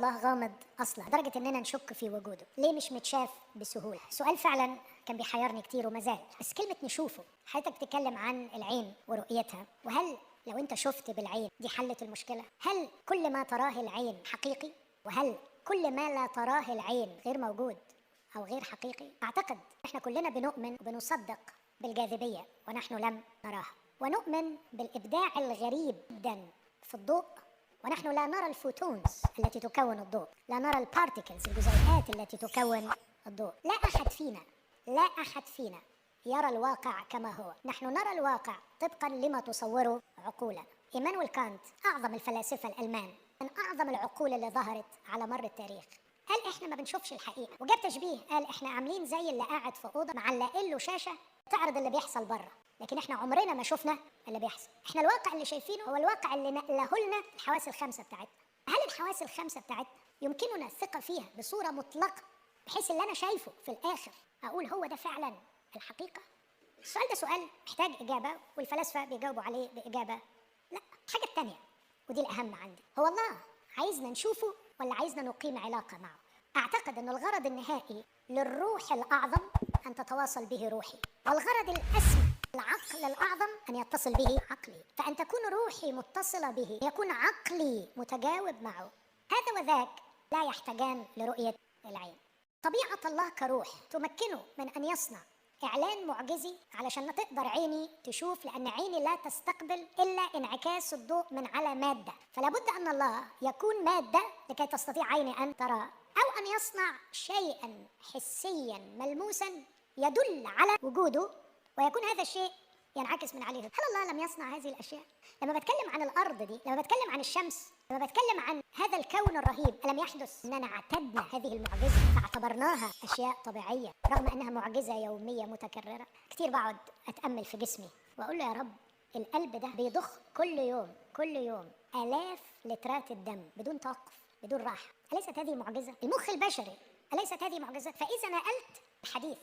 الله غامض أصلا لدرجة إننا نشك في وجوده؟ ليه مش متشاف بسهولة؟ سؤال فعلا كان بيحيرني كتير وما زال. بس كلمة نشوفه، حضرتك بتتكلم عن العين ورؤيتها، وهل لو أنت شفت بالعين دي حلت المشكلة؟ هل كل ما تراه العين حقيقي؟ وهل كل ما لا تراه العين غير موجود أو غير حقيقي؟ أعتقد إحنا كلنا بنؤمن وبنصدق بالجاذبية ونحن لم نراها، ونؤمن بالإبداع الغريب جدا في الضوء ونحن لا نرى الفوتونز التي تكون الضوء، لا نرى البارتيكلز الجزيئات التي تكون الضوء. لا أحد فينا يرى الواقع كما هو، نحن نرى الواقع طبقا لما تصوره عقولنا. إيمانويل كانت أعظم الفلاسفة الألمان، من أعظم العقول اللي ظهرت على مر التاريخ، قال إحنا ما بنشوفش الحقيقة، وجاب تشبيه قال إحنا عاملين زي اللي قاعد في أوضة معلقين له شاشة تعرض اللي بيحصل بره، لكن إحنا عمرنا ما شفنا اللي بيحصل. إحنا الواقع اللي شايفينه هو الواقع اللي نقله لنا الحواس الخمسة بتاعتنا. هل الحواس الخمسة بتاعتنا يمكننا الثقة فيها بصورة مطلقة بحيث اللي أنا شايفه في الآخر أقول هو ده فعلا الحقيقة؟ السؤال ده سؤال محتاج إجابة، والفلاسفة بيجاوبوا عليه بإجابة لا. الحاجة التانية ودي الأهم عندي، هو الله عايزنا نشوفه ولا عايزنا نقيم علاقة معه؟ أعتقد أن الغرض النهائي للروح الأعظم أن تتواصل به روحي، والغرض الأسمى العقل الأعظم أن يتصل به عقلي، فأن تكون روحي متصلة به يكون عقلي متجاوب معه. هذا وذاك لا يحتاجان لرؤية العين. طبيعة الله كروح تمكنه من أن يصنع إعلان معجزي علشان تقدر عيني تشوف، لأن عيني لا تستقبل إلا انعكاس الضوء من على مادة، فلا بد أن الله يكون مادة لكي تستطيع عيني أن ترى، أو أن يصنع شيئا حسيا ملموسا يدل على وجوده ويكون هذا الشيء ينعكس من عليه. هل الله لم يصنع هذه الأشياء؟ لما بتكلم عن الأرض دي، لما بتكلم عن الشمس، لما بتكلم عن هذا الكون الرهيب، ألم يحدث أننا اعتدنا هذه المعجزة فاعتبرناها أشياء طبيعية رغم أنها معجزة يومية متكررة؟ كتير بقعد أتأمل في جسمي وأقول له يا رب القلب ده بيضخ كل يوم آلاف لترات الدم بدون توقف بدون راحة، أليست هذه معجزة؟ المخ البشري أليست هذه معجزة؟ فإذا نقلت الحديث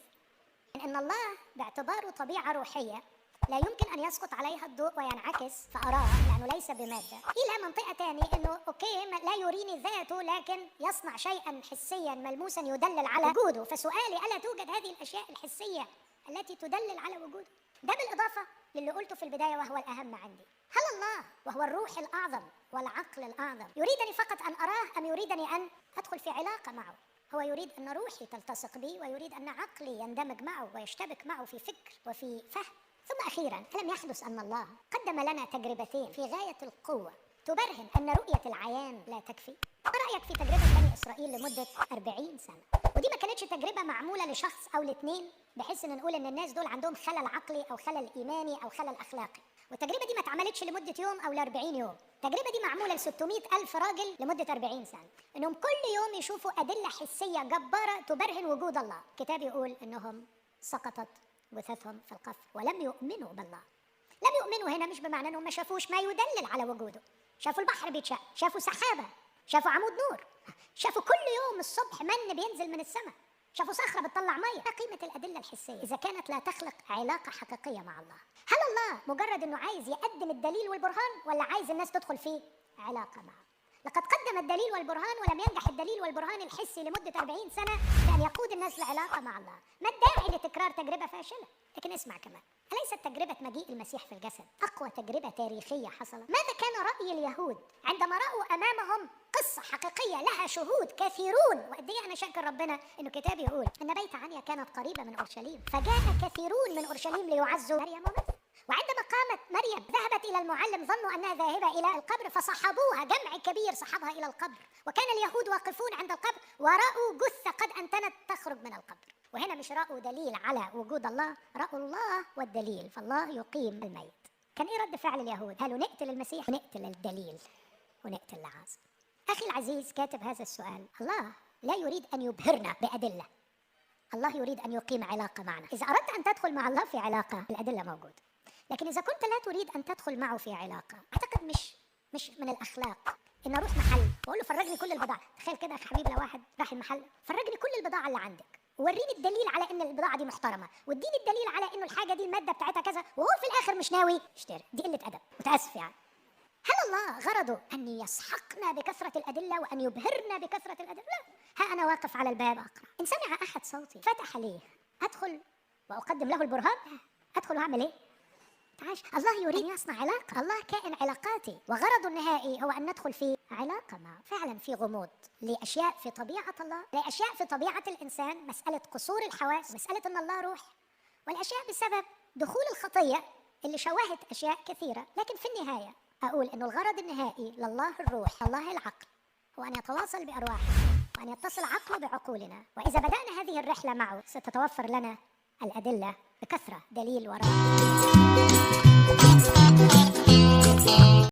من أن الله باعتباره طبيعة روحية لا يمكن أن يسقط عليها الضوء وينعكس فأراه لأنه ليس بمادة، إلى منطقة تاني أنه أوكي لا يريني ذاته لكن يصنع شيئا حسيا ملموسا يدلل على وجوده. فسؤالي ألا توجد هذه الأشياء الحسية التي تدلل على وجوده؟ ده بالإضافة للي قلته في البداية وهو الأهم عندي، هل الله وهو الروح الأعظم والعقل الأعظم يريدني فقط أن أراه أم يريدني أن أدخل في علاقة معه؟ هو يريد أن روحي تلتصق بي ويريد أن عقلي يندمج معه ويشتبك معه في فكر وفي فهم. ثم أخيراً، ألم يحدث أن الله قدم لنا تجربتين في غاية القوة تبرهن أن رؤية العيان لا تكفي؟ ما رأيك في تجربة بني إسرائيل لمدة 40 سنة؟ ودي ما كانتش تجربة معمولة لشخص أو لاثنين بحيث أن نقول أن الناس دول عندهم خلل عقلي أو خلل إيماني أو خلل أخلاقي، والتجربة دي ما اتعملتش لمدة يوم أو ل40 يوم، التجربة دي معمولة ل600 ألف راجل لمدة 40 سنة، إنهم كل يوم يشوفوا أدلة حسية جبارة تبرهن وجود الله. الكتاب يقول إنهم سقطت جثثهم في القفر ولم يؤمنوا بالله. لم يؤمنوا هنا مش بمعنى انهم ما شافوش ما يدلل على وجوده، شافوا البحر بيتشق، شافوا سحابه، شافوا عمود نور، شافوا كل يوم الصبح من بينزل من السماء، شافوا صخره بتطلع ميه. ما قيمه الادله الحسيه اذا كانت لا تخلق علاقه حقيقيه مع الله؟ هل الله مجرد انه عايز يقدم الدليل والبرهان ولا عايز الناس تدخل في علاقه معه؟ لقد قدم الدليل والبرهان ولم ينجح الدليل والبرهان الحسي لمدة 40 سنة بأن يقود الناس لعلاقة مع الله. ما الداعي لتكرار تجربة فاشلة؟ لكن اسمع كمان، أليست تجربة مجيء المسيح في الجسد أقوى تجربة تاريخية حصلت؟ ماذا كان رأي اليهود عندما رأوا أمامهم قصة حقيقية لها شهود كثيرون؟ وقد ايه أنا شاكر ربنا إنه كتاب يقول إن بيت عنيا كانت قريبة من أورشليم فجاء كثيرون من أورشليم ليعزوا مريم ومرثا. وعندما قامت مريم ذهبت إلى المعلم ظنوا أنها ذاهبة إلى القبر فصحبوها، جمع كبير صحبها إلى القبر، وكان اليهود واقفون عند القبر ورأوا جثة قد أنتنت تخرج من القبر. وهنا مش رأوا دليل على وجود الله، رأوا الله والدليل، فالله يقيم الميت. كان إيه رد فعل اليهود؟ قالوا نقتل المسيح ونقتل الدليل ونقتل العازم. أخي العزيز كاتب هذا السؤال، الله لا يريد أن يبهرنا بأدلة، الله يريد أن يقيم علاقة معنا. إذا أردت أن تدخل مع الله في علاقة الأدلة موجودة، لكن إذا كنت لا تريد أن تدخل معه في علاقة، أعتقد مش من الأخلاق إن أروح محل وأقول له فرجني كل البضاعة. تخيل كده يا حبيبي لو واحد راح المحل فرجني كل البضاعة اللي عندك ووريني الدليل على إن البضاعة دي محترمة واديني الدليل على إنه الحاجة دي المادة بتاعتها كذا، وهو في الآخر مش ناوي يشتري. دي قلة أدب، متأسف يعني. هل الله غرضه أن يسحقنا بكثرة الأدلة وأن يبهرنا بكثرة الأدلة. لا، ها أنا واقف على الباب أقرأ، إن سمع أحد صوتي فتح لي، أدخل وأقدم له البرهان؟ أدخل وأعمل إيه؟ تعاش. الله يريد أن يصنع علاقة، الله كائن علاقاتي، وغرضه النهائي هو أن ندخل في علاقة معه. فعلا في غموض لأشياء في طبيعة الله، لأشياء في طبيعة الإنسان، مسألة قصور الحواس، مسألة أن الله روح، والأشياء بسبب دخول الخطية اللي شوهت أشياء كثيرة. لكن في النهاية أقول أنه الغرض النهائي لله الروح، الله العقل، هو أن يتواصل بأرواحنا وأن يتصل عقله بعقولنا. وإذا بدأنا هذه الرحلة معه ستتوفر لنا الأدلة بكثرة، دليل وراء